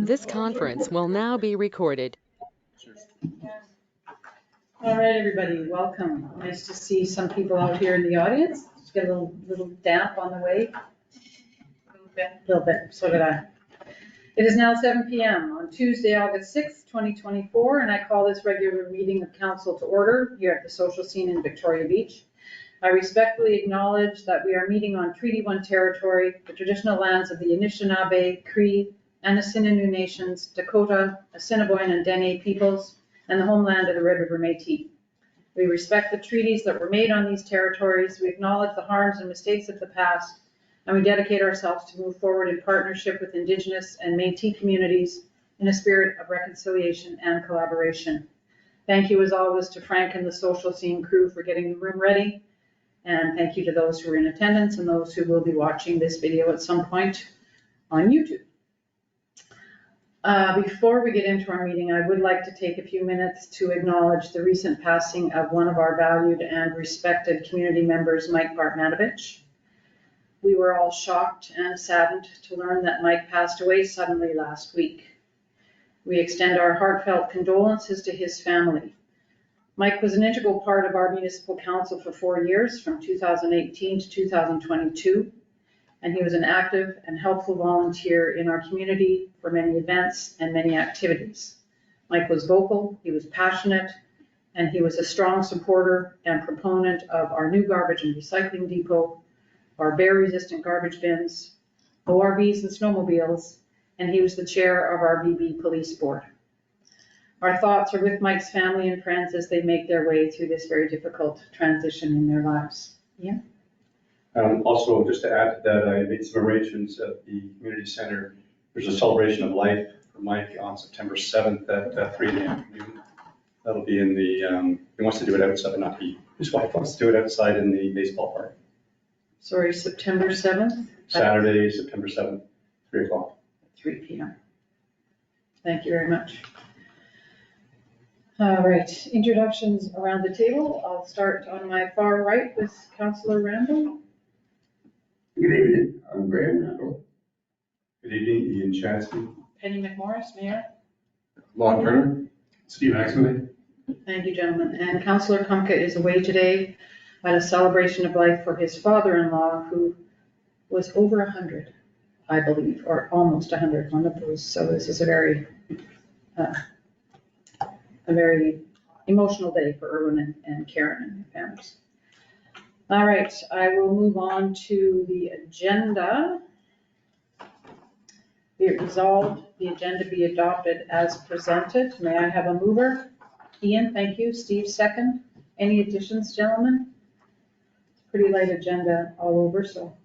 This conference will now be recorded. All right, everybody, welcome. Nice to see some people out here in the audience. Just get a little damp on the way. A little bit, so did I. It is now 7 p.m. on Tuesday, August 6th, 2024, and I call this regular meeting of council to order here at the Social Scene in Victoria Beach. I respectfully acknowledge that we are meeting on Treaty 1 territory, the traditional lands of the Anishinaabe, Cree, Anishinaabe Nations, Dakota, Assiniboine, and Dene peoples, and the homeland of the Red River Métis. We respect the treaties that were made on these territories, we acknowledge the harms and mistakes of the past, and we dedicate ourselves to move forward in partnership with Indigenous and Métis communities in a spirit of reconciliation and collaboration. Thank you as always to Frank and the Social Scene crew for getting the room ready, and thank you to those who are in attendance and those who will be watching this video at some point on YouTube. Before we get into our meeting, I would like to take a few minutes to acknowledge the recent passing of one of our valued and respected community members, Mike Bartmanovich. We were all shocked and saddened to learn that Mike passed away suddenly last week. We extend our heartfelt condolences to his family. Mike was an integral part of our municipal council for 4 years, from 2018 to 2022. And he was an active and helpful volunteer in our community for many events and many activities. Mike was vocal, he was passionate, and he was a strong supporter and proponent of our new garbage and recycling depot, our bear-resistant garbage bins, ORVs and snowmobiles, and he was the chair of our BB Police Board. Our thoughts are with Mike's family and friends as they make their way through this very difficult transition in their lives. Yeah. Also, just to add to that, I made some arrangements at the community center. There's a celebration of life for Mike on September 7th at 3 in the afternoon. That'll be in the, he wants to do it outside, not he, his wife wants to do it outside in the baseball park. Sorry, September 7th? Saturday, September 7th, 3 o'clock. 3 p.m. Thank you very much. All right, introductions around the table. I'll start on my far right with Councillor Randall. Good evening, I'm Graham Randall. Good evening, Ian Chadsky. Penny McMorris, Mayor. Lon Turner. Steve Axelman. Thank you, gentlemen. And Councillor Kumka is away today at a celebration of life for his father-in-law, who was over 100, I believe, or almost 100, one of those. So this is a very emotional day for Erwin and Karen and their families. All right, I will move on to the agenda. Be it resolved, the agenda be adopted as presented. May I have a mover? Ian, thank you. Steve, second. Any additions, gentlemen? Pretty light agenda all over, so.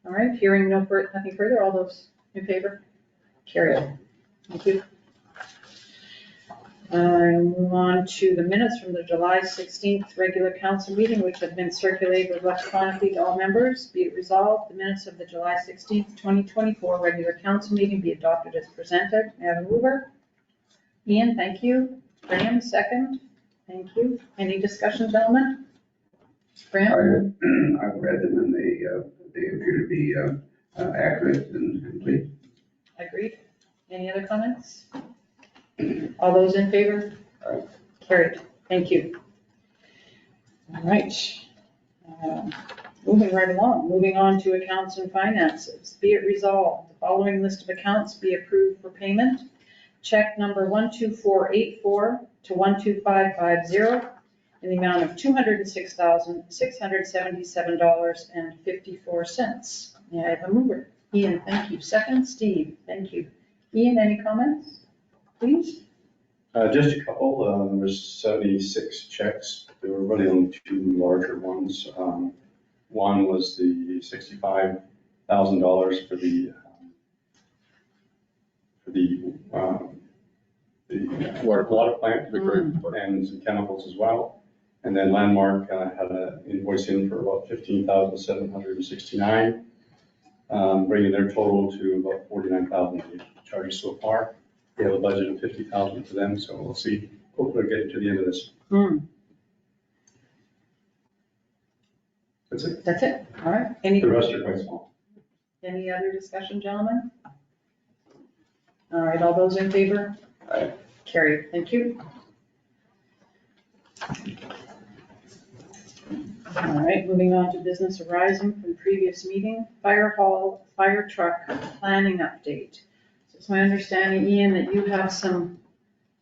All right, hearing nothing further, all those in favor? Carry on. Thank you. I'll move on to the minutes from the July 16th regular council meeting, which have been circulated electronically to all members. Be it resolved, the minutes of the July 16th, 2024 regular council meeting be adopted as presented. May I have a mover? Ian, thank you. Graham, second. Thank you. Any discussion, gentlemen? Graham? I've read them and they appear to be accurate and complete. Agreed. Any other comments? All those in favor? Carried. Thank you. All right. Moving right along. Moving on to accounts and finances. Be it resolved, the following list of accounts be approved for payment. Check number 12484 to 12550 in the amount of $206,677.54. May I have a mover? Ian, thank you. Second, Steve, thank you. Ian, any comments? Please. Just a couple. There was 76 checks. There were really only 2 larger ones. One was the $65,000 for the water plant, and some chemicals as well. And then Landmark had an invoice in for about $15,769, bringing their total to about $49,000 charges so far. We have a budget of $50,000 for them, so we'll see. Hopefully we'll get to the end of this. That's it. That's it. All right. The rest are quite small. Any other discussion, gentlemen? All right, all those in favor? Aye. Carried, thank you. All right, moving on to business arising from previous meeting, fire hall, fire truck planning update. So it's my understanding, Ian, that you have some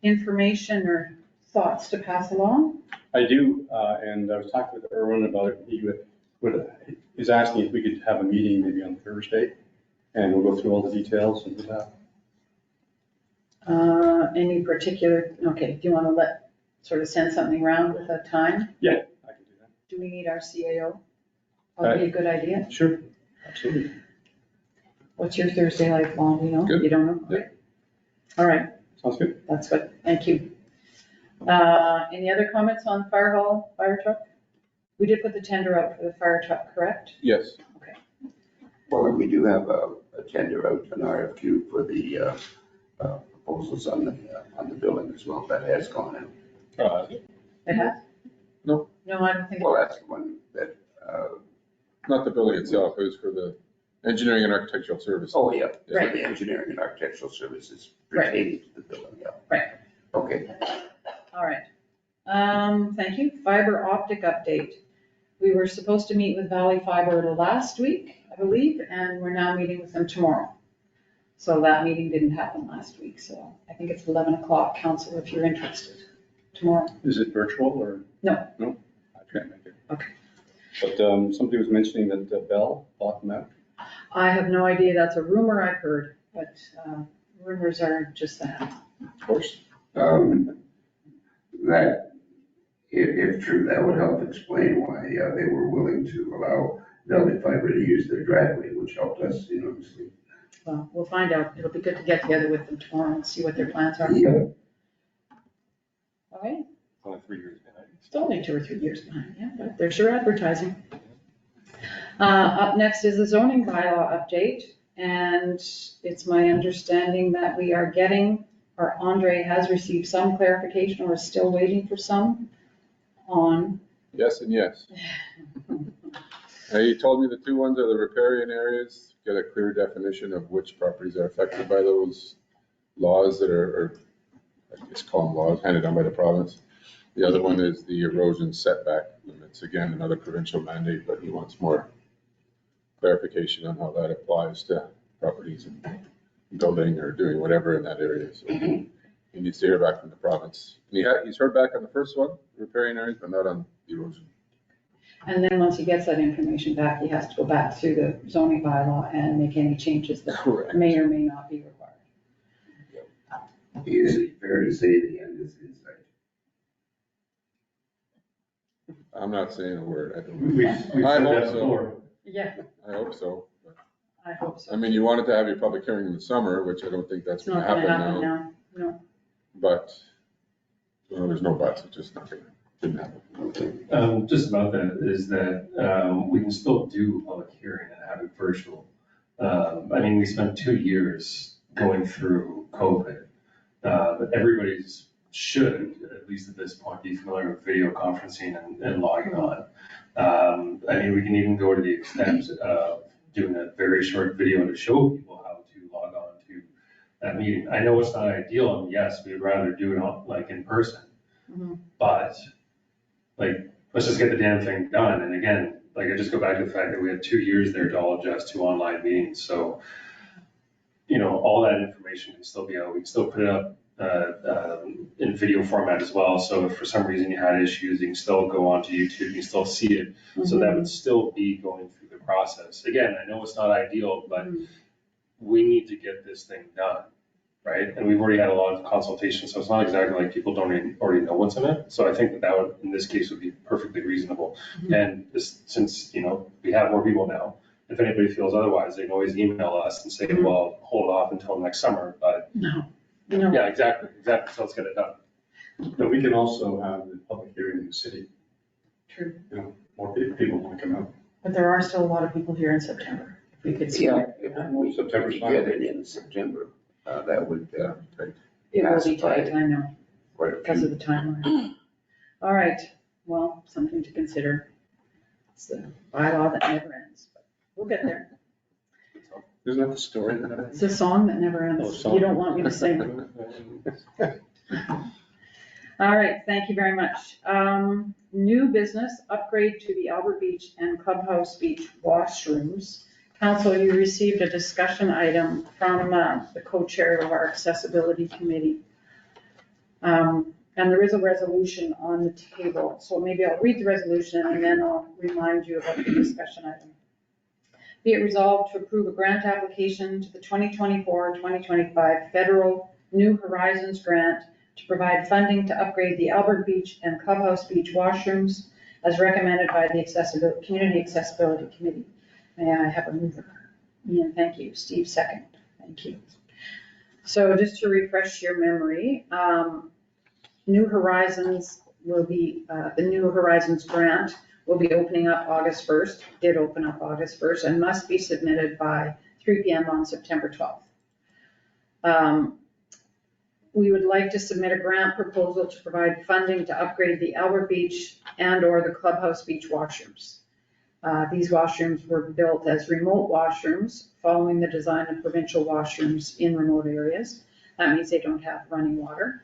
information or thoughts to pass along? I do, and I was talking with Erwin about it. He's asking if we could have a meeting maybe on Thursday, and we'll go through all the details and do that. Any particular, okay, do you want to sort of send something around with a time? Yeah, I can do that. Do we need our CAO? Would be a good idea. Sure, absolutely. What's your Thursday like, Long, do you know? Good. You don't know? Yeah. Okay. All right, Sounds good. that's good, thank you. Any other comments on fire hall, fire truck? We did put the tender out for the fire truck, correct? Yes. Well, we do have a tender out, an RFQ for the proposals on the building as well. That has gone out. It has? No. No, I don't think. Well, that's the one that, Not the building itself, it was for the engineering and architectural services. oh, yeah, for Right. the engineering and architectural services Right. pertaining to the building, yeah. Right. Okay. All right. Thank you. Fiber optic update. We were supposed to meet with Valley Fiber last week, I believe, and we're now meeting with them tomorrow. So that meeting didn't happen last week, so I think it's 11 o'clock, council, if you're interested, tomorrow. Is it virtual or? No. No, I can't make it. Okay. But somebody was mentioning that Bell bought them out. I have no idea. That's a rumor I've heard, but rumors are just that. Of course. That, if true, that would help explain why they were willing to allow Valley Fiber to use their driveway, which helped us enormously. Well, we'll find out. It'll be good to get together with them tomorrow and see what their plans are. Yeah. All right. Only 3 years behind. Still only 2 or 3 years behind, yeah, but they're sure advertising. Up next is the zoning bylaw update, and it's my understanding that we are getting, or Andre has received some clarification, or is still waiting for some on. Yes and yes. He told me the two ones are the riparian areas, get a clear definition of which properties are affected by those laws that are, I guess call them laws, handed down by the province. The other one is the erosion setback limits, again, another provincial mandate, but he wants more clarification on how that applies to properties and building or doing whatever in that area. So he needs to hear back from the province. And he's heard back on the first one, riparian areas, but not on erosion. And then once he gets that information back, he has to go back through the zoning bylaw and make any changes that Correct. may or may not be required. Is it fair to say the end is in sight? I'm not saying a word. I don't. We've I said hope that so. before. Yeah, I hope so. I hope so. I mean, you wanted to have your public hearing in the summer, which I don't think that's It's gonna not gonna happen happen now. now, no. But, well, there's no buts, it's just not gonna, didn't happen. Just about that is that we can still do a public hearing and have it virtual. I mean, we spent 2 years going through COVID, but everybody's should, at least at this point, be familiar with video conferencing and logging on. I mean, we can even go to the extent of doing a very short video to show people how to log on to that meeting. I know it's not ideal, and yes, we'd rather do it on, like, in person. Mhm. But, like, let's just get the damn thing done. And again, like, I just go back to the fact that we had 2 years there to all adjust to online meetings. So, you know, all that information can still be out. We can still put it up in video format as well. So if for some reason you had issues, you can still go onto YouTube, you can still see it. So that would still be going through the process. Again, I know it's not ideal, but we need to get this thing done, right? And we've already had a lot of consultation, so it's not exactly like people don't already know what's in it. So I think that would, in this case, would be perfectly reasonable. And this, since, you know, we have more people now, if anybody feels otherwise, they can always email us and say, well, hold off until next summer. But No. yeah, exactly. So let's get it done. But we can also have the public hearing in the city. True. You know, more people want to come out. But there are still a lot of people here in September. If we could see. Yeah, if we September's fine. get it in September, that would, It will be tight, I know, quite a because few. of the timeline. All right, well, something to consider. It's the bylaw that never ends, but we'll get there. Isn't that the story? It's a song that never Oh, ends. song. You don't want me to sing. All right, thank you very much. New business, upgrade to the Albert Beach and Clubhouse Beach washrooms. Council, you received a discussion item from the co-chair of our accessibility committee. And there is a resolution on the table, so maybe I'll read the resolution and then I'll remind you about the discussion item. Be it resolved to approve a grant application to the 2024-2025 Federal New Horizons Grant to provide funding to upgrade the Albert Beach and Clubhouse Beach washrooms as recommended by the Community Accessibility Committee. May I have a mover? Ian, thank you. Steve, second. Thank you. So just to refresh your memory, New Horizons will be, the New Horizons grant will be opening up August 1st, did open up August 1st, and must be submitted by 3 p.m. on September 12th. We would like to submit a grant proposal to provide funding to upgrade the Albert Beach and/or the Clubhouse Beach washrooms. These washrooms were built as remote washrooms following the design of provincial washrooms in remote areas. That means they don't have running water.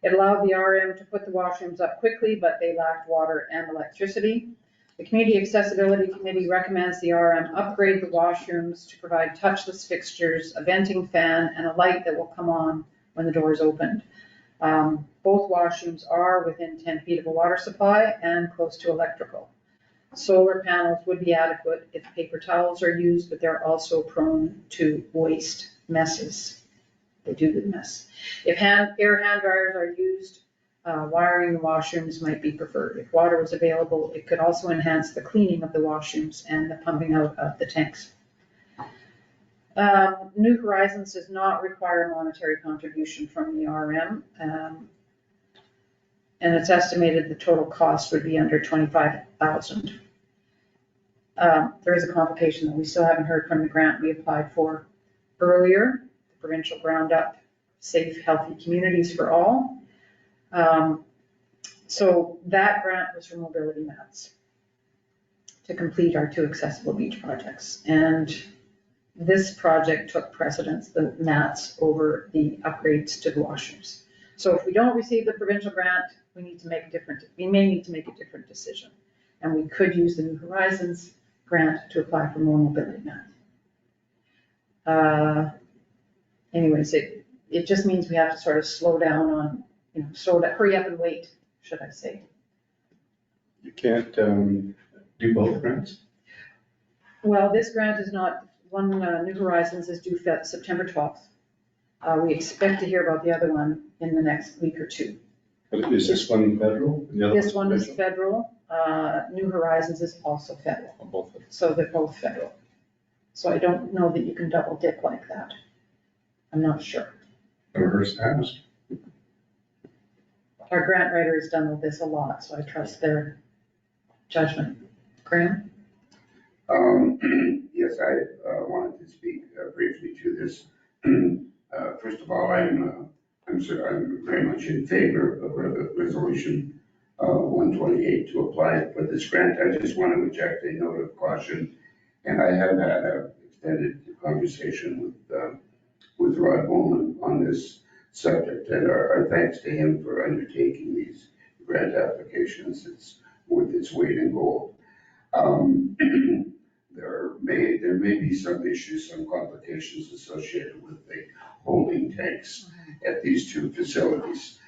It allowed the RM to put the washrooms up quickly, but they lacked water and electricity. The Community Accessibility Committee recommends the RM upgrade the washrooms to provide touchless fixtures, a venting fan, and a light that will come on when the door is opened. Both washrooms are within 10 feet of a water supply and close to electrical. Solar panels would be adequate if paper towels are used, but they're also prone to waste messes. They do the mess. If air hand dryers are used, wiring the washrooms might be preferred. If water was available, it could also enhance the cleaning of the washrooms and the pumping out of the tanks. New Horizons does not require a monetary contribution from the RM, and it's estimated the total cost would be under $25,000. There is a complication that we still haven't heard from the grant we applied for earlier, the provincial ground up, safe, healthy communities for all. So that grant was for mobility mats to complete our 2 accessible beach projects. And this project took precedence, the mats, over the upgrades to the washrooms. So if we don't receive the provincial grant, we may need to make a different decision. And we could use the New Horizons grant to apply for more mobility mats. Anyways, it just means we have to sort of slow down on, hurry up and wait, should I say. You can't do both grants? Well, this grant is not, New Horizons is due September 12th. We expect to hear about the other one in the next week or 2. But is this one federal? and the other This one is provincial? federal, New Horizons is also federal, On both of them. so they're both federal. So I don't know that you can double dip like that. I'm not sure. Never hurts to ask. Our grant writer has done this a lot, so I trust their judgment. Graham? Yes, I wanted to speak briefly to this. First of all, I'm very much in favor of resolution 128 to apply for this grant. I just want to inject a note of caution, and I have had an extended conversation with Rod Bowman on this subject, and our thanks to him for undertaking these grant applications. It's worth its weight in gold. There may be some issues, some complications associated with the holding tanks at these 2 facilities.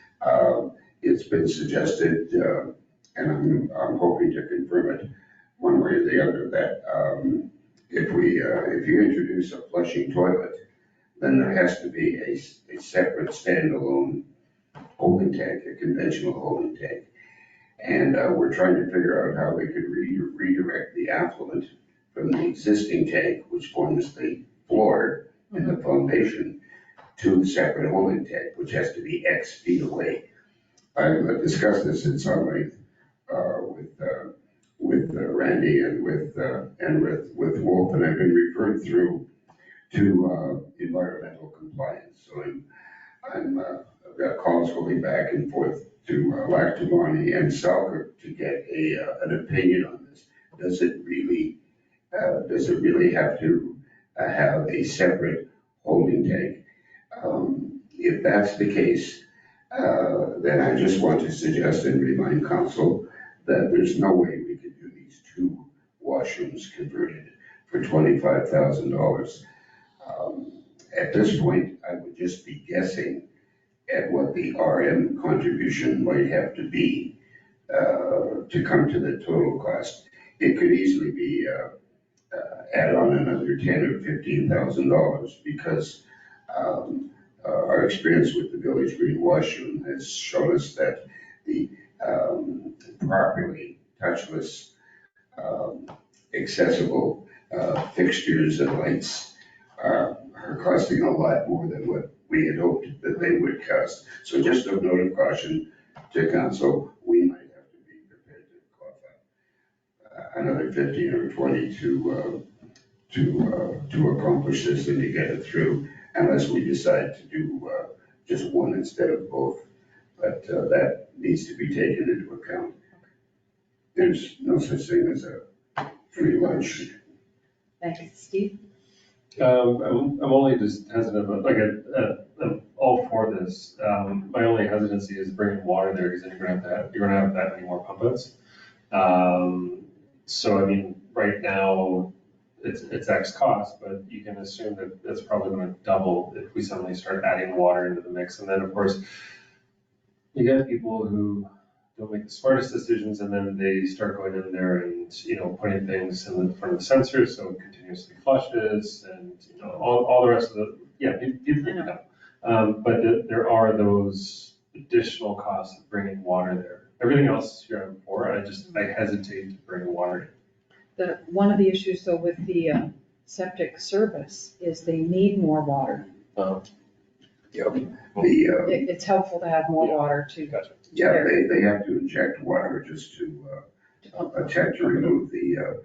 It's been suggested, and I'm hoping to confirm it one way or the other, that if you introduce a flushing toilet, then there has to be a separate standalone holding tank, a conventional holding tank. And we're trying to figure out how we could redirect the affluent from the existing tank, which forms the floor and the foundation, to the separate holding tank, which has to be X feet away. I've discussed this in some length with Randy and with Wolf, and I've been referred through to environmental compliance. So I've got calls going back and forth to Lactamani and Selkirk to get an opinion on this. Does it really have to have a separate holding tank. If that's the case, then I just want to suggest and remind council that there's no way we could do these two washrooms converted for $25,000. At this point, I would just be guessing at what the RM contribution might have to be to come to the total cost. It could easily be add on another $10,000 or $15,000 because our experience with the Village Green Washroom has shown us that the properly touchless, accessible fixtures and lights are costing a lot more than what we had hoped that they would cost. So just a note of caution to council, we might have to be prepared to cough up another 15 or 20 to accomplish this and to get it through, unless we decide to do just one instead of both. But that needs to be taken into account. There's no such thing as a free lunch. Thank you. Steve? I'm only just hesitant, but like, I'm all for this. My only hesitancy is bringing water there because then you're gonna have that many more pump outs. So I mean, right now, it's X cost, but you can assume that that's probably gonna double if we suddenly start adding water into the mix. And then, of course, you get people who don't make the smartest decisions and then they start going in there and, putting things in the front of the sensors, so it continuously flushes and, all the rest of people know. But there are those additional costs of bringing water there. Everything else here I'm for, I hesitate to bring water in. One of the issues though with the septic service is they need more water. It's helpful to have more water to. Gotcha. Yeah, they have to inject water just to attempt to remove the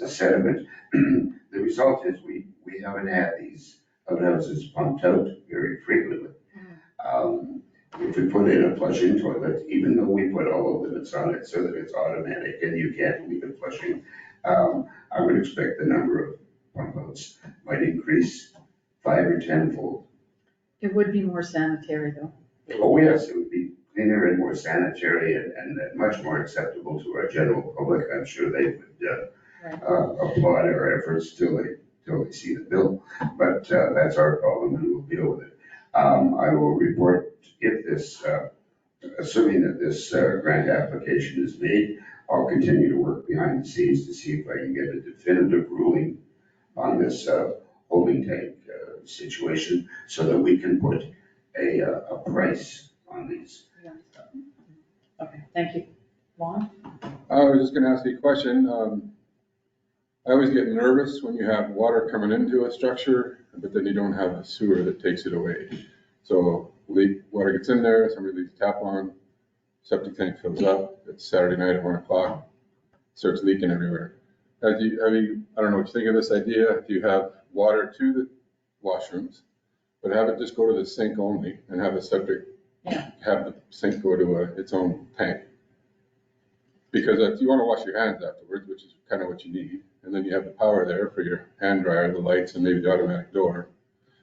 sediment. The result is we haven't had these outhouses pumped out very frequently. If we put in a flushing toilet, even though we put all the limits on it so that it's automatic and you can't leave it flushing, I would expect the number of pump outs might increase 5 or 10-fold. It would be more sanitary though. Oh, yes, it would be cleaner and more sanitary and much more acceptable to our general public. I'm sure they would applaud our efforts till they see the bill. But that's our problem and we'll deal with it. I will report if this, assuming that this grant application is made, I'll continue to work behind the scenes to see if I can get a definitive ruling on this holding tank situation so that we can put a price on these. Okay, thank you. Lon? I was just gonna ask you a question. I always get nervous when you have water coming into a structure, but then you don't have a sewer that takes it away. So water gets in there, somebody leaves the tap on, septic tank fills up, it's Saturday night at 1 o'clock, starts leaking everywhere. I don't know what you think of this idea, if you have water to the washrooms, but have it just go to the sink only and have the septic, have the sink go to its own tank. Because if you want to wash your hands afterwards, which is kind of what you need, and then you have the power there for your hand dryer, the lights, and maybe the automatic door.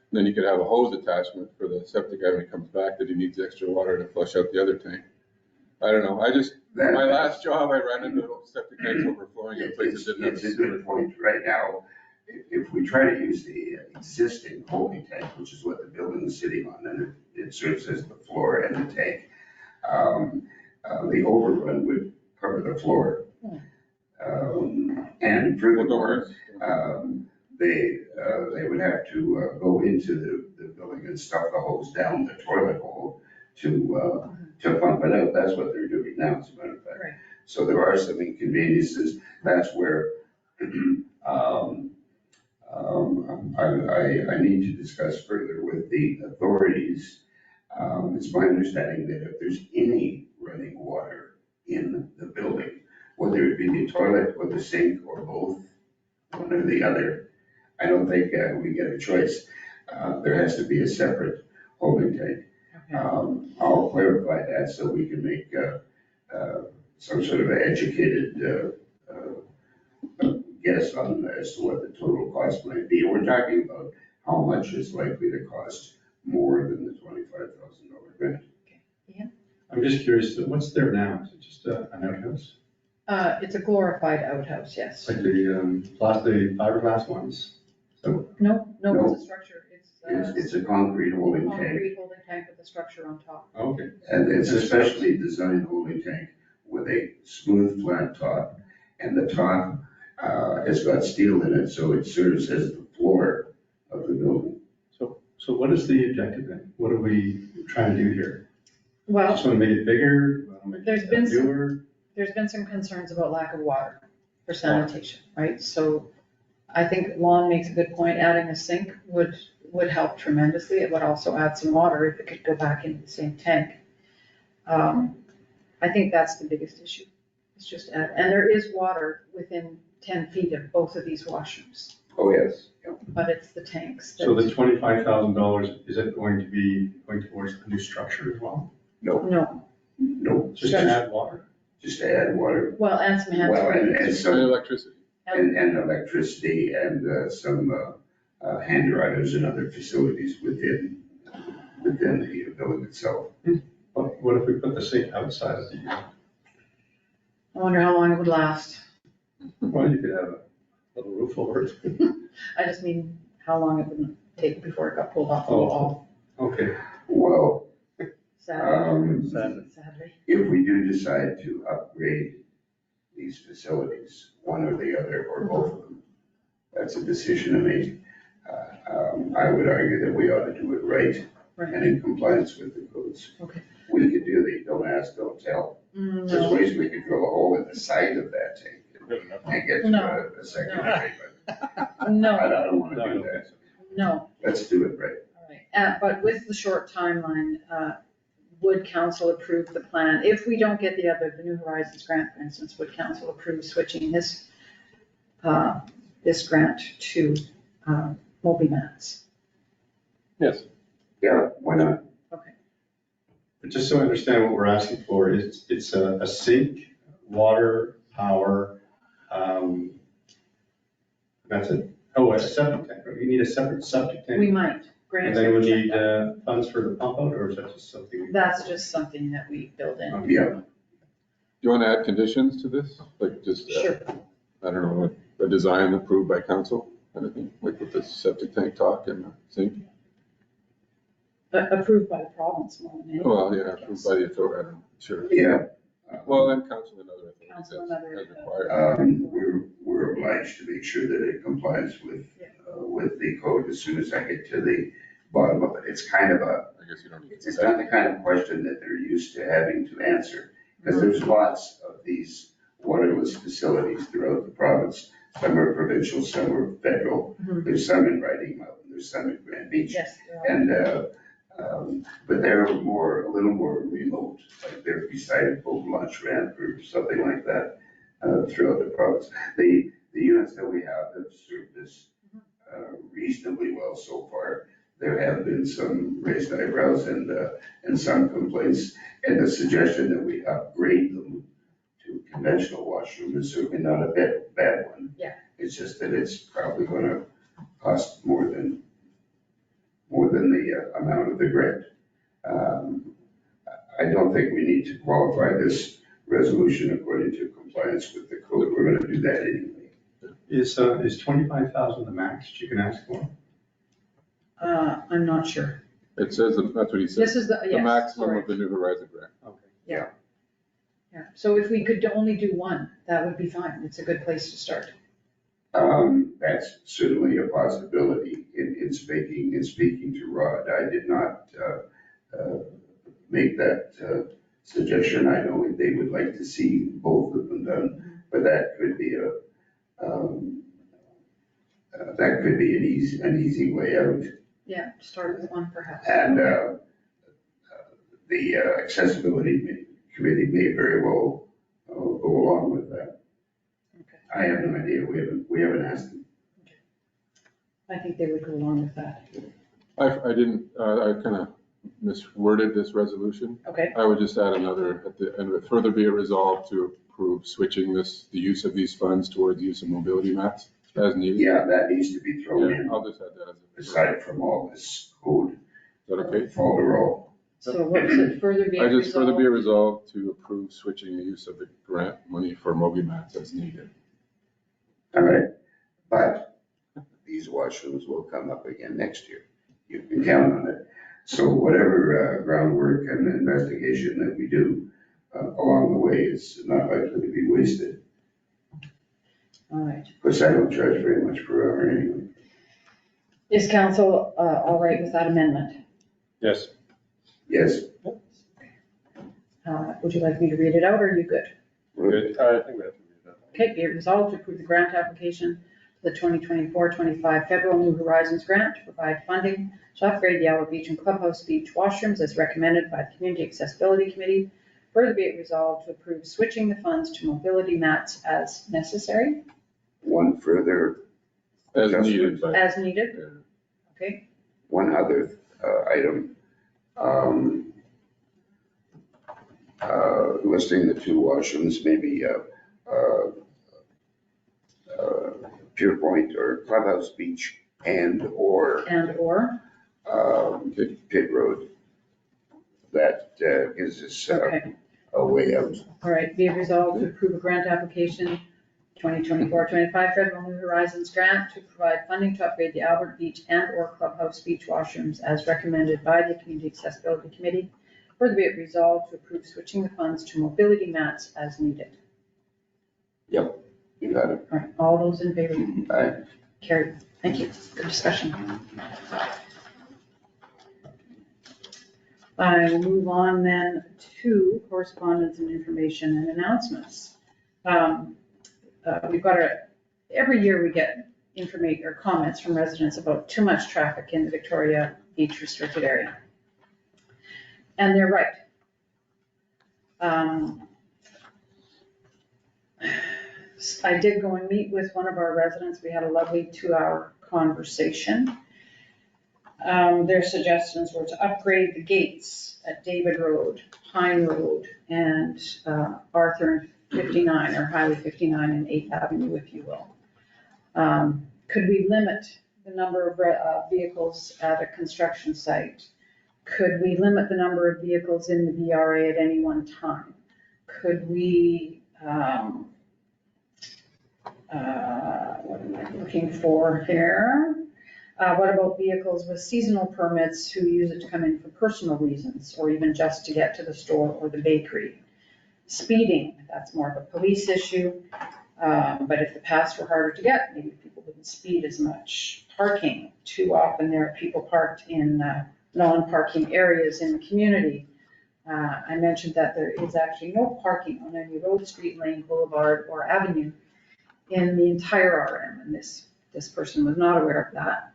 And then you could have a hose attachment for the septic guy when he comes back that he needs extra water to flush out the other tank. I don't know. My last job, I ran into septic tanks overflowing in places that didn't have a It's a good point. Right now, if we try to use the existing holding tank, which is what the building is sitting on, and it serves as the floor and the tank, the overrun would cover the floor. And furthermore, they would have to go into the building and stuff the hose down the toilet hole to pump it out. That's what they're doing now, as a matter of fact. Right. So there are some inconveniences. That's where I need to discuss further with the authorities. It's my understanding that if there's any running water in the building, whether it be the toilet or the sink or both, one or the other, I don't think we get a choice. There has to be a separate holding tank. Okay. I'll clarify that so we can make some sort of educated guess on as to what the total cost might be. We're talking about how much is likely to cost more than the $25,000 grant. I'm just curious, what's there now? Is it just an outhouse? It's a glorified outhouse, yes. Like the fiberglass ones? So, No, No. it's a structure. It's a concrete holding tank, concrete holding tank with a structure on top. okay. and it's a specially designed holding tank with a smooth flat top, and the top has got steel in it, so it serves as the floor of the building. So what is the objective then? What are we trying to do here? Well, Just want to make it bigger? Want to make There's it been some- newer? there's been some concerns about lack of water for sanitation, right? So I think Lon makes a good point. Adding a sink would help tremendously. It would also add some water if it could go back into the same tank. I think that's the biggest issue. It's just add, and there is water within 10 feet of both of these washrooms, Oh, yes. but it's the tanks. So the that- $25,000, is it going to be going towards a new structure as well? No, Just to add water? Just to add water, well, and some hands. well, and And some, electricity. and electricity and some hand dryers and other facilities within the building itself. What if we put the sink outside of the unit? I wonder how long it would last. Well, you could have a little roof over it. I just mean, how long it would take before it got pulled off the Oh. wall, Okay. Well, sadly. Sadly. Sadly. if we do decide to upgrade these facilities, one or the other, or both of them, that's a decision to make. I would argue that we ought to do it right Right. and in compliance with the codes. Okay. We could do the don't ask, don't tell. There's No, ways we could drill a hole in the side of that tank and get No. to a secondary, but no, I don't want No, to I do don't that. think so. no. Let's do it right. All right. But with the short timeline, would council approve the plan? If we don't get the New Horizons grant, for instance, would council approve switching this grant to Moby-Mats? Yes. Yeah, why not? But just so I understand what we're asking for, it's a sink, water, power, that's it? Oh, a septic tank, right? You need a separate septic tank? We might. grant. And then we need funds for the pump out, or is that just something? That's just something that we build in. Okay. Yeah. Do you want to add conditions to this? Like just, Sure. I don't know, a design approved by council, kind of thing, like with the septic tank talk and the sink? Approved by the province more than anything. Well, yeah, approved by the authority, I don't know, sure. Yeah. Well, then council and other Council and authorities other- as required. We're obliged to make sure that it complies with the code as soon as I get to the bottom of it. It's kind of a, I guess you don't need it's to. not the kind of question that they're used to having to answer. Because there's lots of these waterless facilities throughout the province. Some are provincial, some are federal. Mhm. There's some in Riding Mountain, there's some in Grand Beach. Yes. And, but they're a little more remote, like they're beside a boat launch ramp or something like that, throughout the province. The units that we have served us reasonably well so far. There have been some raised eyebrows and some complaints, and the suggestion that we upgrade them to conventional washroom is certainly not a bad one. Yeah. It's just that it's probably gonna cost more than the amount of the grant. I don't think we need to qualify this resolution according to compliance with the code. We're gonna do that anyway. Is 25,000 the max that you can ask for? I'm not sure. It says, that's what he said, This is the, the yes, maximum of correct. the New Horizon grant. Okay. Yeah. So if we could only do one, that would be fine. It's a good place to start. That's certainly a possibility in speaking to Rod. I did not make that suggestion. I know they would like to see both of them done, but that could be an easy way out. Yeah, start with one perhaps. And the accessibility committee may very well go along with that. Okay. I have no idea. We haven't asked them. I think they would go along with that. I didn't, I kind of misworded this resolution. Okay, I would just add another, at the end of it, further be it resolved to approve switching the use of these funds towards the use of mobility mats as needed. Yeah, that needs to be thrown Yeah, in, I'll just add that as a. aside from all this code. Is that okay? Folderol. So what was it, further be it I just further be resolved? resolved to approve switching the use of the grant money for Mogi mats as needed. All right, but these washrooms will come up again next year. You can count on it. So whatever groundwork and investigation that we do along the way is not likely to be wasted. All right. Because I don't charge very much per hour anyway. Is council all right with that amendment? Yes. Yes, Would you like me to read it out, or are you good? Good. I think we have to read that. Okay, be it resolved to approve the grant application for the 2024-25 Federal New Horizons Grant to provide funding to upgrade the Albert Beach and Clubhouse Beach washrooms as recommended by the Community Accessibility Committee. Further be it resolved to approve switching the funds to mobility mats as necessary, one further, As needed, but. as needed. Yeah. Okay, one other item. Listing the two washrooms, maybe Pier Point or Clubhouse Beach and/or and/or, Pit Road. That gives us okay. a way out. All right, be it resolved to approve a grant application, 2024-25 Federal New Horizons Grant to provide funding to upgrade the Albert Beach and/or Clubhouse Beach washrooms as recommended by the Community Accessibility Committee. Further be it resolved to approve switching the funds to mobility mats as needed. Yep, you got it. All right, all those in favor? Aye. Carried. Thank you. Good discussion. I will move on then to correspondence and information and announcements. We've got every year we get information or comments from residents about too much traffic in the Victoria Beach restricted area. And they're right. I did go and meet with one of our residents. We had a lovely 2-hour conversation. Their suggestions were to upgrade the gates at David Road, Pine Road, and Arthur 59, or Highway 59 and 8th Avenue, if you will. Could we limit the number of vehicles at a construction site? Could we limit the number of vehicles in the VRA at any one time? Could we, what am I looking for here? What about vehicles with seasonal permits who use it to come in for personal reasons, or even just to get to the store or the bakery? Speeding, that's more of a police issue, but if the paths were harder to get, maybe people wouldn't speed as much. Parking, too often there are people parked in non-parking areas in the community. I mentioned that there is actually no parking on any road, street, lane, boulevard, or avenue in the entire RM, and this person was not aware of that.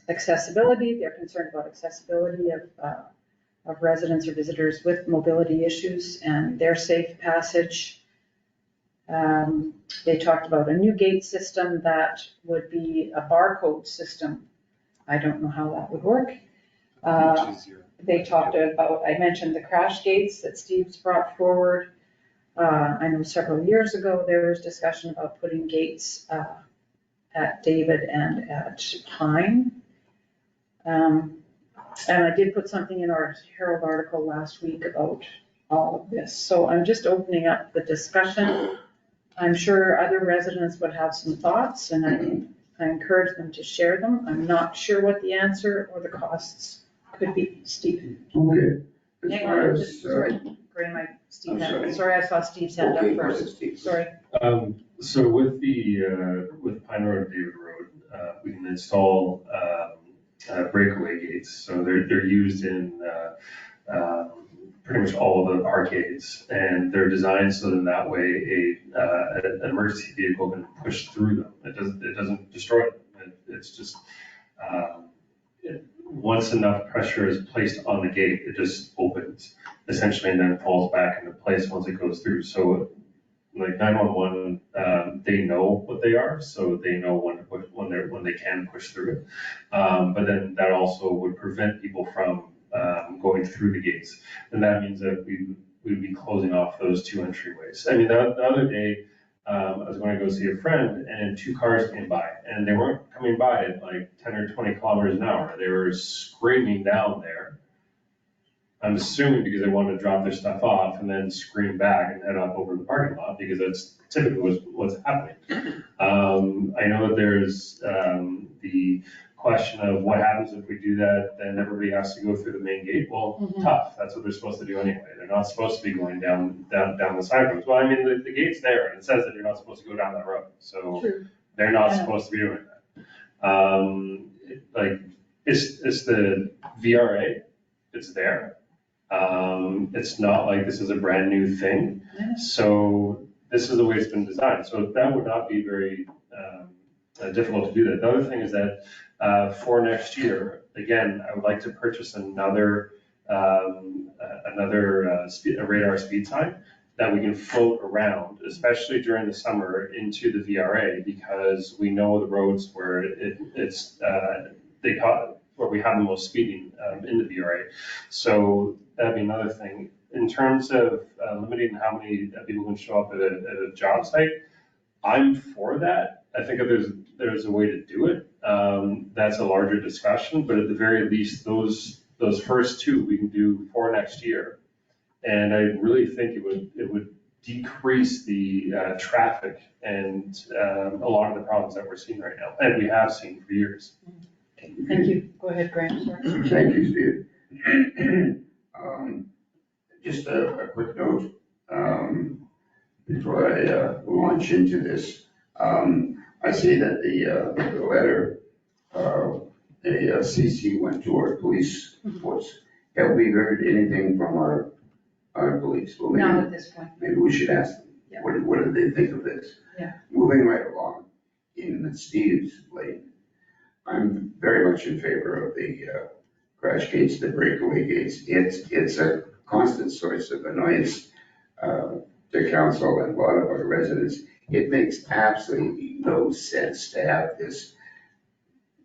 Accessibility, they're concerned about accessibility of residents or visitors with mobility issues and their safe passage. They talked about a new gate system that would be a barcode system. I don't know how that would work. They talked about, I mentioned the crash gates that Steve's brought forward. I know several years ago, there was discussion about putting gates at David and at Pine. And I did put something in our Herald article last week about all of this. So I'm just opening up the discussion. I'm sure other residents would have some thoughts, and I encourage them to share them. I'm not sure what the answer or the costs could be. Steve? Okay. As Hang far on, as, just, sorry, Graham, Steve, I'm sorry. sorry, I saw Steve's hand Okay, up go ahead, first. Steve. Sorry. So with with Pine Road and David Road, we can install breakaway gates. So they're used in pretty much all of the arcades, and they're designed so that way an emergency vehicle can push through them. It doesn't destroy them. It's just once enough pressure is placed on the gate, it just opens essentially, and then falls back into place once it goes through. So like 911, they know what they are, so they know when they can push through it. But then that also would prevent people from going through the gates. And that means that we we'd be closing off those two entryways. I mean, the other day, I was going to go see a friend and two cars came by and they weren't coming by at like 10 or 20 kilometers an hour. They were screaming down there. I'm assuming because they wanted to drop their stuff off and then scream back and head up over the parking lot because that's typically what's happening. I know that there's the question of what happens if we do that, then everybody has to go through the main gate. Well, tough, that's what they're supposed to do anyway. They're not supposed to be going down the side roads. Well, I mean, the gate's there and it says that you're not supposed to go down that road. So True. they're not Yeah. supposed to be doing that. Like, it's the VRA, it's there. It's not like this is a brand new thing. Yeah. So this is the way it's been designed. So that would not be very difficult to do that. The other thing is that for next year, again, I would like to purchase another radar speed sign that we can float around, especially during the summer into the VRA, because we know the roads where where we have the most speeding in the VRA. So that'd be another thing. In terms of limiting how many people can show up at a job site, I'm for that. I think if there's a way to do it, that's a larger discussion, but at the very least, those first two we can do for next year. And I really think it would decrease the traffic and a lot of the problems that we're seeing right now, and we have seen for years. Thank you. Go ahead, Graham, sorry. Thank you, Steve. Just a quick note, before I launch into this. I see that the letter, a CC went to our police force. Have we heard anything from our police? Well, Not at this point. maybe we should ask them. Yeah. What do they think of this? Yeah. Moving right along, in Steve's lane, I'm very much in favor of the crash gates, the breakaway gates. It's a constant source of annoyance to council and a lot of our residents. It makes absolutely no sense to have this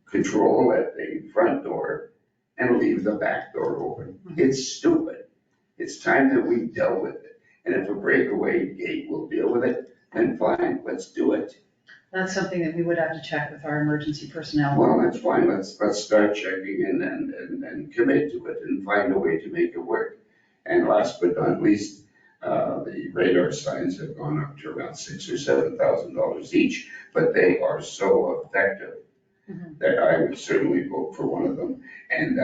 control at the front door and leave the back door open. It's stupid. It's time that we dealt with it. And if a breakaway gate will deal with it, then fine, let's do it. That's something that we would have to check with our emergency personnel. Well, that's fine. Let's start checking and commit to it and find a way to make it work. And last but not least, the radar signs have gone up to around $6,000 or $7,000 each, but they are so effective that I would certainly vote for one of them and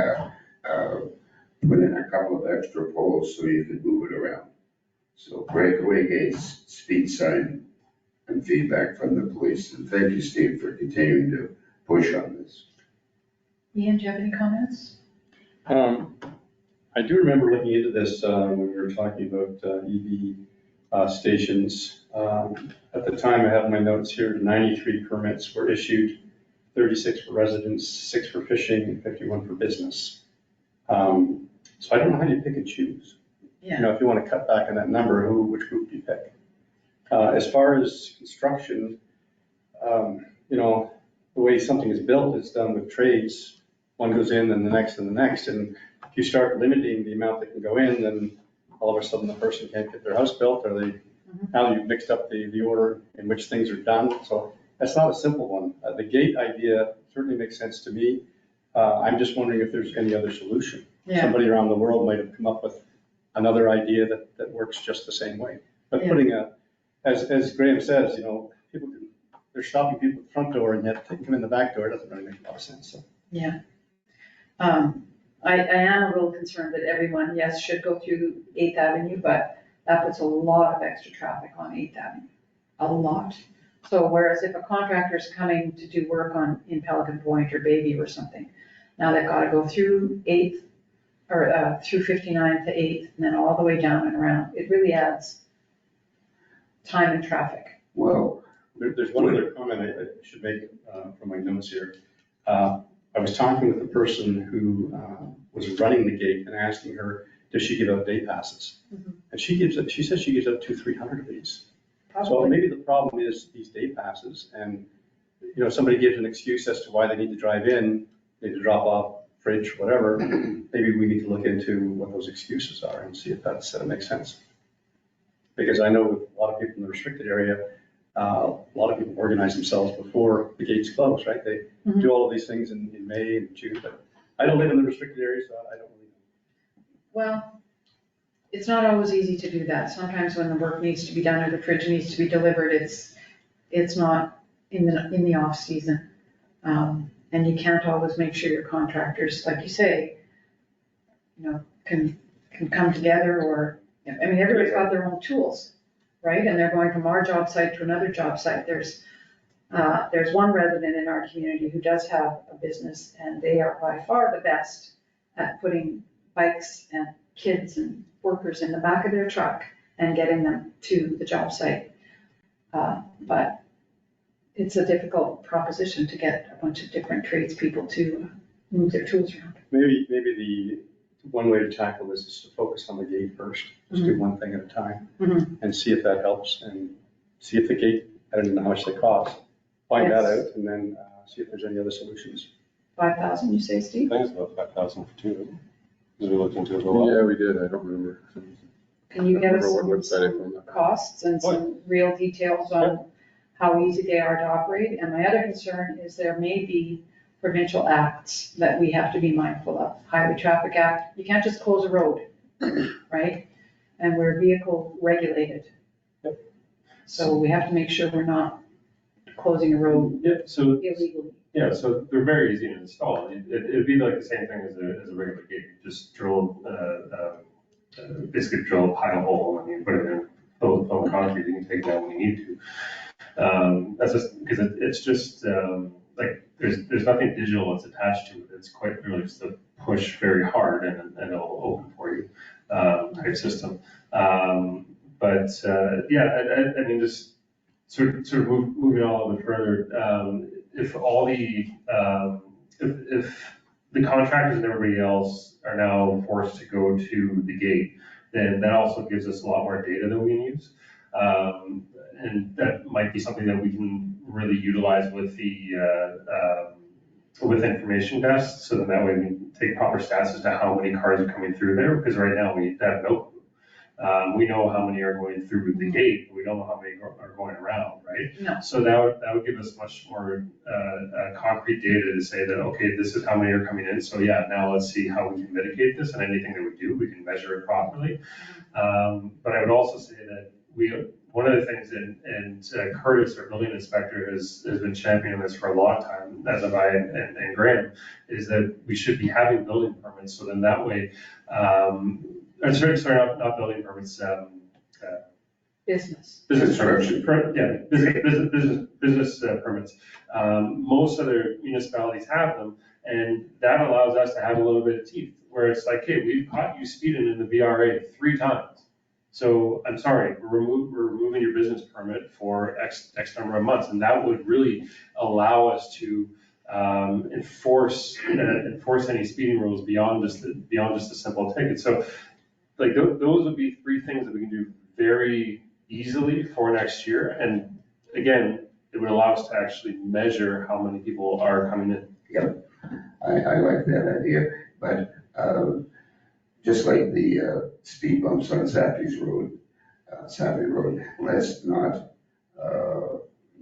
put in a couple of extra poles so you can move it around. So breakaway gates, speed sign, and feedback from the police. And thank you, Steve, for continuing to push on this. Ian, do you have any comments? I do remember looking into this when we were talking about EV stations. At the time, I have my notes here, 93 permits were issued, 36 for residents, 6 for fishing, and 51 for business. So I don't know how you pick and choose. You know, if you want to cut back on that number, which group do you pick? As far as construction, you know, the way something is built is done with trades. One goes in and the next and the next. And if you start limiting the amount that can go in, then all of a sudden the person can't get their house built, or now you've mixed up the order in which things are done. So that's not a simple one. The gate idea certainly makes sense to me. I'm just wondering if there's any other solution. Yeah. Somebody around the world might have come up with another idea that works just the same way. But putting as Graham says, you know, they're stopping people at the front door and yet taking them in the back door doesn't really make a lot of sense. So. Yeah. I am a little concerned that everyone, yes, should go through 8th Avenue, but that puts a lot of extra traffic on 8th Avenue, a lot. So whereas if a contractor's coming to do work in Pelican Point or Bayview or something, now they've got to go through 8th or through 59th to 8th and then all the way down and around. It really adds time and traffic. Well, There's one other comment I should make from my notes here. I was talking with a person who was running the gate and asking her, does she give out day passes? And she says she gives out 200-300 of these. Probably. So maybe the problem is these day passes, and you know, somebody gives an excuse as to why they need to drive in, need to drop off fridge, whatever. Maybe we need to look into what those excuses are and see if that makes sense. Because I know with a lot of people in the restricted area, a lot of people organize themselves before the gates close, right? They Mhm. do all of these things in May and June, but I don't live in the restricted area, so I don't really know. Well, it's not always easy to do that. Sometimes when the work needs to be done or the fridge needs to be delivered, it's not in the off season. And you can't always make sure your contractors, like you say, can come together or, I mean, everybody's got their own tools, right? And they're going from our job site to another job site. There's one resident in our community who does have a business, and they are by far the best at putting bikes and kids and workers in the back of their truck and getting them to the job site. But it's a difficult proposition to get a bunch of different tradespeople to move their tools around. Maybe the one way to tackle this is to focus on the gate first. Just do one thing at a time Mhm. and see if that helps and see if the gate, I don't know how much they cost. Find that Yes. out and then see if there's any other solutions. 5,000, you say, I Steve? think it's about 5,000 for two, isn't it? Because we looked into it a while. Yeah, we did, I don't remember. Can you get us I don't remember what website I some found that. costs and some real details on how easy they are to operate? And my other concern is there may be provincial acts that we have to be mindful of. Highway Traffic Act, you can't just close a road, right? And we're vehicle regulated. So we have to make sure we're not closing a road Yeah, so, illegally. yeah, so they're very easy to install. It'd be like the same thing as a regular gate. You just drill, basically drill a pile hole and you put it in, fill the concrete, you can take it out when you need to. That's just, because it's just, like, there's nothing digital that's attached to it. It's quite literally just a push very hard and it'll open for you, type system. But, yeah, I mean, just sort of moving on a little bit further, if all the, if the contractors and everybody else are now forced to go to the gate, then that also gives us a lot more data that we can use. And that might be something that we can really utilize with with information desks, so that way we can take proper stats as to how many cars are coming through there, because right now we have no clue. We know how many are going through the gate, but we don't know how many are going around, right? No. So that would give us much more concrete data to say that, okay, this is how many are coming in. So yeah, now let's see how we can mitigate this, and anything that we do, we can measure it properly. But I would also say that one of the things, and Curtis, our building inspector, has been championing this for a long time, as have I and Graham, is that we should be having building permits, so then that way, sorry, not building permits, Business. business Construction. permits, business permits. Most other municipalities have them, and that allows us to have a little bit of teeth, where it's like, hey, we've caught you speeding in the VRA 3 times. So I'm sorry, we're removing your business permit for X number of months, and that would really allow us to enforce any speeding rules beyond just a simple ticket. So like those would be 3 things that we can do very easily for next year. And again, it would allow us to actually measure how many people are coming in. I like that idea, but just like the speed bumps on Savvy Road, let's not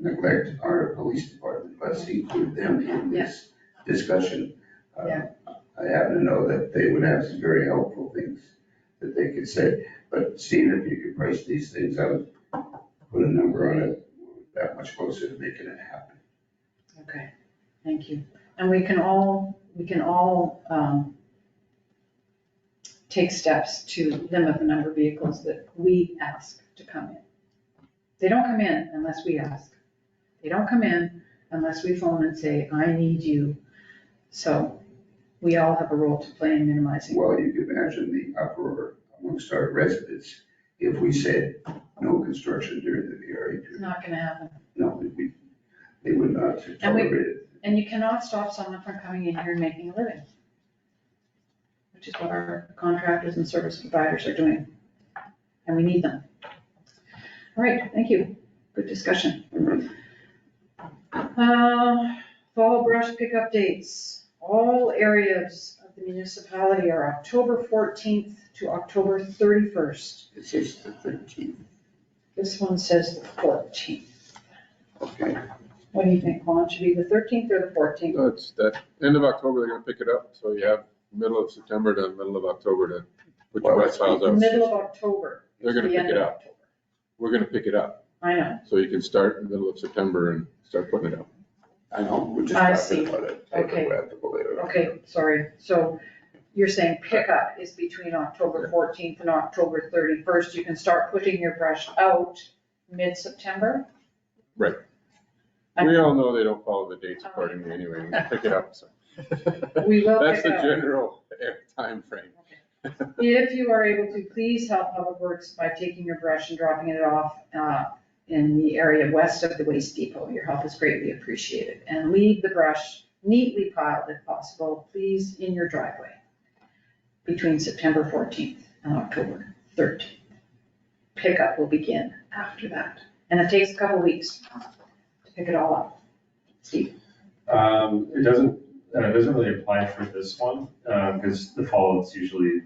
neglect our police department. Let's include them in this discussion. Yeah. I happen to know that they would have some very helpful things that they could say. But Steve, if you could price these things out, put a number on it, we're that much closer to making it happen. Okay, thank you. And we can all take steps to limit the number of vehicles that we ask to come in. They don't come in unless we ask. They don't come in unless we phone and say, I need you. So we all have a role to play in minimizing. Well, you can imagine the uproar amongst our residents if we said no construction during the VRA It's period. not gonna happen. No, they would not tolerate it. And you cannot stop someone from coming in here and making a living, which is what our contractors and service providers are doing. And we need them. All right, thank you. Good discussion. Fall brush pickup dates. All areas of the municipality are October 14th to October 31st. It says the 13th. This one says the 14th. Okay, What do you think, Juan? Should be the 13th or the 14th? So it's that end of October, they're gonna pick it up, so you have middle of September to middle of October to put your wet files The out. middle of October. They're gonna The pick end it of up. October. We're gonna pick it up, I know. so you can start in the middle of September and start putting it out. I know, we're just I talking see. about it. Okay. Okay, sorry. So you're saying pickup is between October 14th and October 31st. You can start putting your brush out mid-September? Right. We all know they don't follow the dates accordingly anyway, we pick it up, so. We will That's pick the it up. general time frame. If you are able to, please help Public Works by taking your brush and dropping it off in the area west of the waste depot. Your help is greatly appreciated. And leave the brush neatly piled if possible, please, in your driveway between September 14th and October 13th. Pickup will begin after that. And it takes a couple weeks to pick it all up. Steve? It doesn't really apply for this one, because the fall it's usually,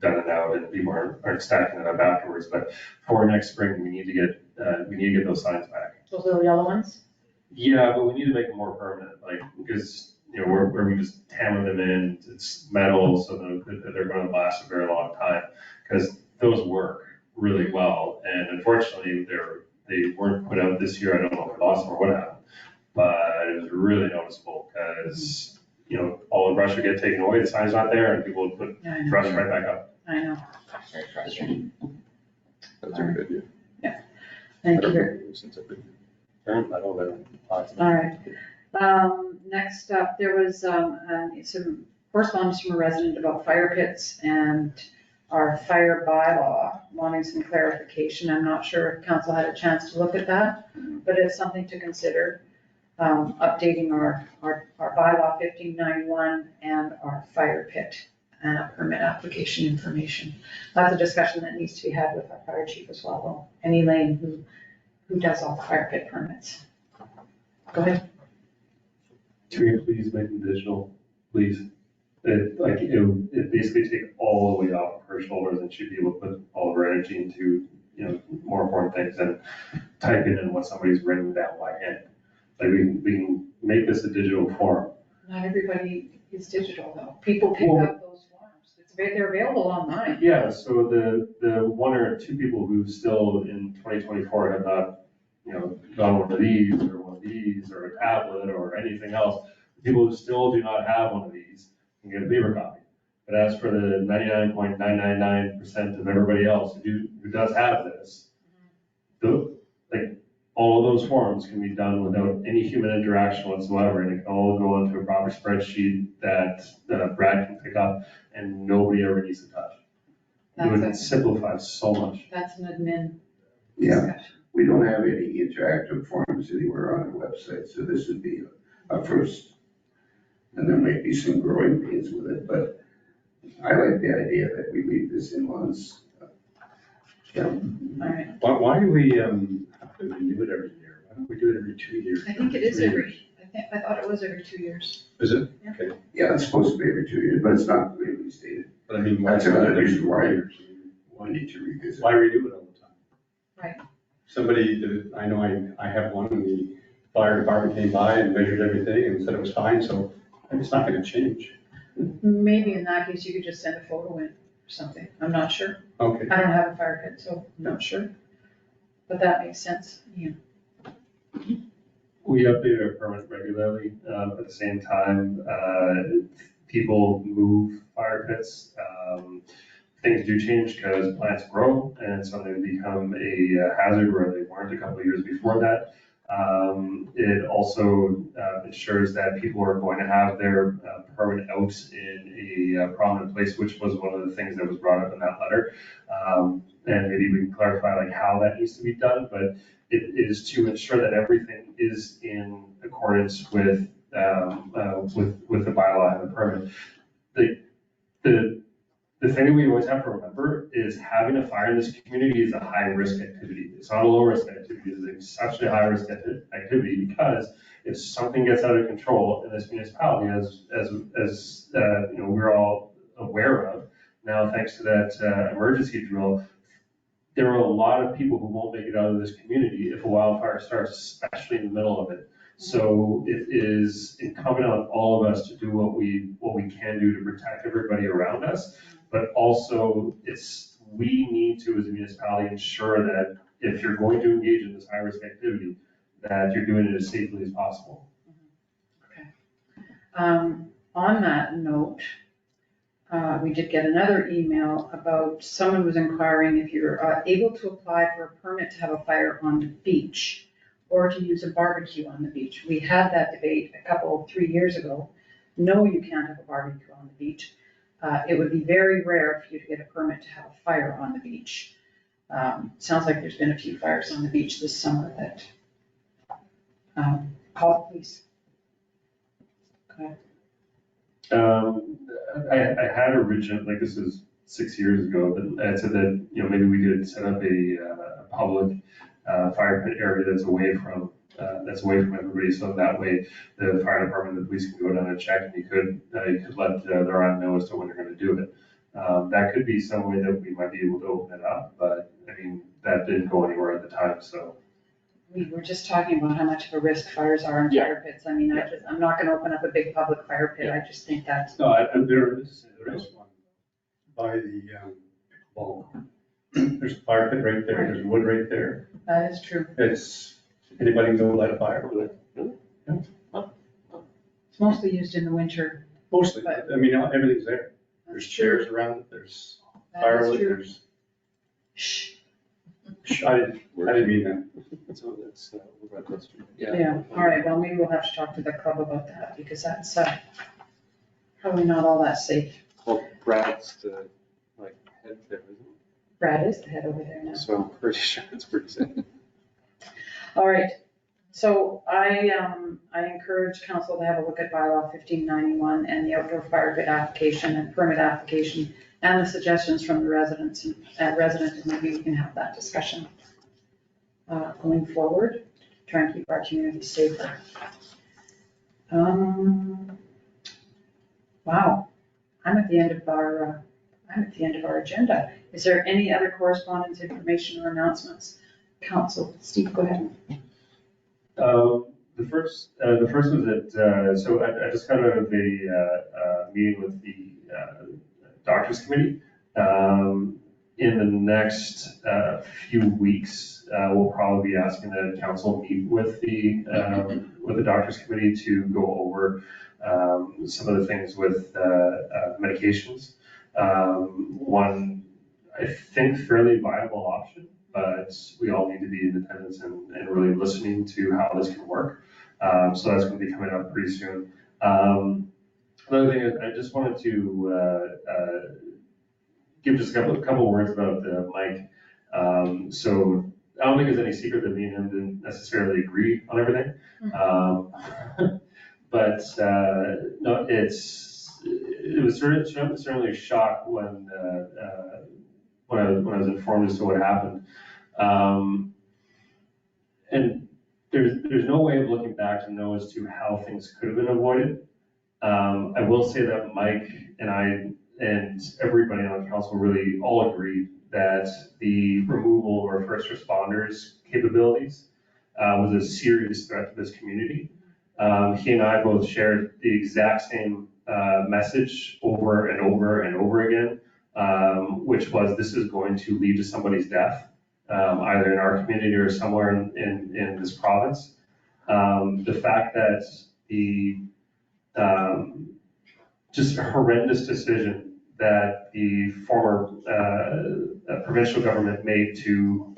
done and out and people aren't stacking it up afterwards. But for next spring, we need to get those signs back. Those little yellow ones? Yeah, but we need to make them more permanent, because, where we just hammer them in, it's metal, so they're gonna last a very long time. Because those work really well, and unfortunately, they weren't put out this year. I don't know if we lost them or what happened. But it was really noticeable, because, all the brush would get taken away, the sign's not there, and people would put I know. brush right back up. I know. Very frustrating. That's a good idea. Thank you very Since I've been I don't know. All right. Next up, there was some correspondence from a resident about fire pits and our fire bylaw, wanting some clarification. I'm not sure if council had a chance to look at that, but it's something to consider, updating our bylaw 1591 and our fire pit permit application information. That's a discussion that needs to be had with our fire chief as well, though. And Elaine, who does all the fire pit permits. Go ahead. Can we please make them digital, please? It basically take all the weight off of her shoulders, and she'd be able to put all of her energy into, more important things than typing in what somebody's written down by hand. We can make this a digital form. Not everybody is digital, though. People pick up those forms. They're available online. Yeah, so the one or two people who still in 2024 have not, gone one of these or a tablet or anything else, people who still do not have one of these can get a paper copy. But as for the 99.999% of everybody else who does have this, all of those forms can be done without any human interaction whatsoever, and it can all go into a proper spreadsheet that Brad can pick up and nobody ever needs to touch. It would simplify so much. That's an admin Yeah, discussion. we don't have any interactive forms anywhere on our website, so this would be a first. And there might be some growing pains with it, but I like the idea that we leave this in once. Yeah, All right. Why do we have to renew it every year? Why don't we do it every 2 years? I think it is I thought it was every 2 years. Is it? Yeah. Okay. yeah, it's supposed to be every 2 years, but it's not clearly stated. But I mean, why? That's another reason why- years? We need to revisit. Why renew it all the time? Right. Somebody, I know I have one, and the fire department came by and measured everything and said it was fine, so it's not gonna change. Maybe in that case, you could just send a photo in or something. I'm not sure. Okay. I don't have a fire pit, so I'm not sure. But that makes sense. Yeah. We update our permit regularly. At the same time, people move fire pits. Things do change because plants grow, and so they become a hazard where they weren't a couple of years before that. It also ensures that people are going to have their permit out in a prominent place, which was one of the things that was brought up in that letter. And maybe we can clarify how that needs to be done, but it is to ensure that everything is in accordance with the bylaw and the permit. The thing that we always have to remember is having a fire in this community is a high-risk activity. It's not a low-risk activity, it's such a high-risk activity because if something gets out of control in this municipality, as we're all aware of, now thanks to that emergency drill, there are a lot of people who won't make it out of this community if a wildfire starts, especially in the middle of it. So it is incumbent on all of us to do what we can do to protect everybody around us. But also we need to, as a municipality, ensure that if you're going to engage in this high-risk activity, that you're doing it as safely as possible. On that note, we did get another email about someone was inquiring if you're able to apply for a permit to have a fire on the beach or to use a barbecue on the beach. We had that debate 3 years ago. No, you can't have a barbecue on the beach. It would be very rare for you to get a permit to have a fire on the beach. Sounds like there's been a few fires on the beach this summer that, call the police. Okay. I had originally, this is 6 years ago, but I said that, maybe we could set up a public fire pit area that's away from everybody. So that way the fire department and the police can go down and check, and you could let their own know as to when they're gonna do it. That could be some way that we might be able to open it up, but I mean, that didn't go anywhere at the time, so. We were just talking about how much of a risk fires are in fire pits. I mean, I'm not gonna open up a big public fire pit. I just think that's. No, there is one by the pickleball. There's a fire pit right there, there's wood right there. That is true. Anybody can go light a fire. It's mostly used in the winter. Mostly, I mean, everything's there. There's chairs around it, there's firewood, there's. Shh. I didn't mean that. So that's, we're about this. Yeah, all right, well, maybe we'll have to talk to the club about that, because that's probably not all that safe. Well, Brad's the, head there, isn't he? Brad is the head over there now. So I'm pretty sure it's pretty safe. All right, so I encourage council to have a look at bylaw 1591 and the outdoor fire pit application and permit application and the suggestions from the residents and maybe we can have that discussion going forward, try and keep our community safer. Wow, I'm at the end of our agenda. Is there any other correspondence, information, or announcements? Council, Steve, go ahead. The first was that, so I just got out of a meeting with the doctors committee. In the next few weeks, we'll probably be asking the council meet with the doctors committee to go over some of the things with medications. One, I think, fairly viable option, but we all need to be in attendance and really listening to how this can work. So that's going to be coming up pretty soon. Another thing is I just wanted to give just a couple words about Mike. So I don't think there's any secret that me and him didn't necessarily agree on everything. But no, it was certainly a shock when I was informed as to what happened. And there's no way of looking back to know as to how things could have been avoided. I will say that Mike and I and everybody on council really all agreed that the removal of our first responders capabilities was a serious threat to this community. He and I both shared the exact same message over and over and over again, which was this is going to lead to somebody's death, either in our community or somewhere in this province. The fact that the just horrendous decision that the former provincial government made to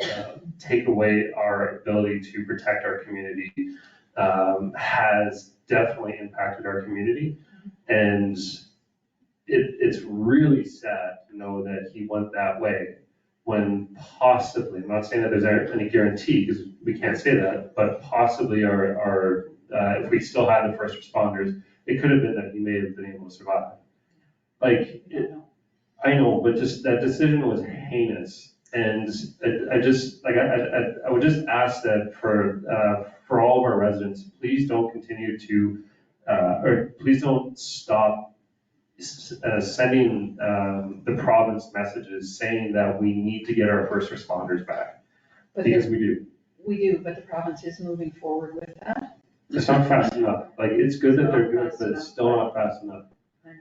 take away our ability to protect our community has definitely impacted our community. And it's really sad to know that he went that way when possibly, I'm not saying that there's any guarantee because we can't say that, but possibly our if we still had the first responders, it could have been that he may have been able to survive. I know, but just that decision was heinous. And I would just ask that for all of our residents, please don't continue to, or please don't stop sending the province messages saying that we need to get our first responders back, But because we do. we do, but the province is moving forward with that. It's not fast enough. Like, it's good that they're good, but it's still not fast enough. I know,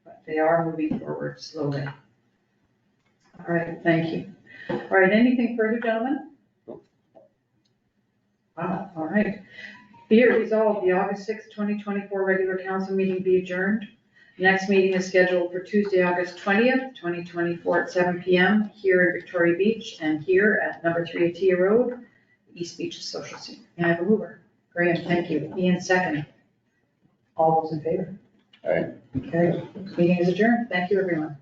but they are moving forward slowly. All right, thank you. All right, anything further, gentlemen? Wow, all right. Be it resolved, the August 6th, 2024 regular council meeting be adjourned. Next meeting is scheduled for Tuesday, August 20th, 2024 at 7 PM here in Victoria Beach and here at number 3 Atia Road, East Beach Social Scene. May I have a mover? Graham, thank you. Ian, second. All those in favor? Aye. Okay, meeting is adjourned. Thank you, everyone.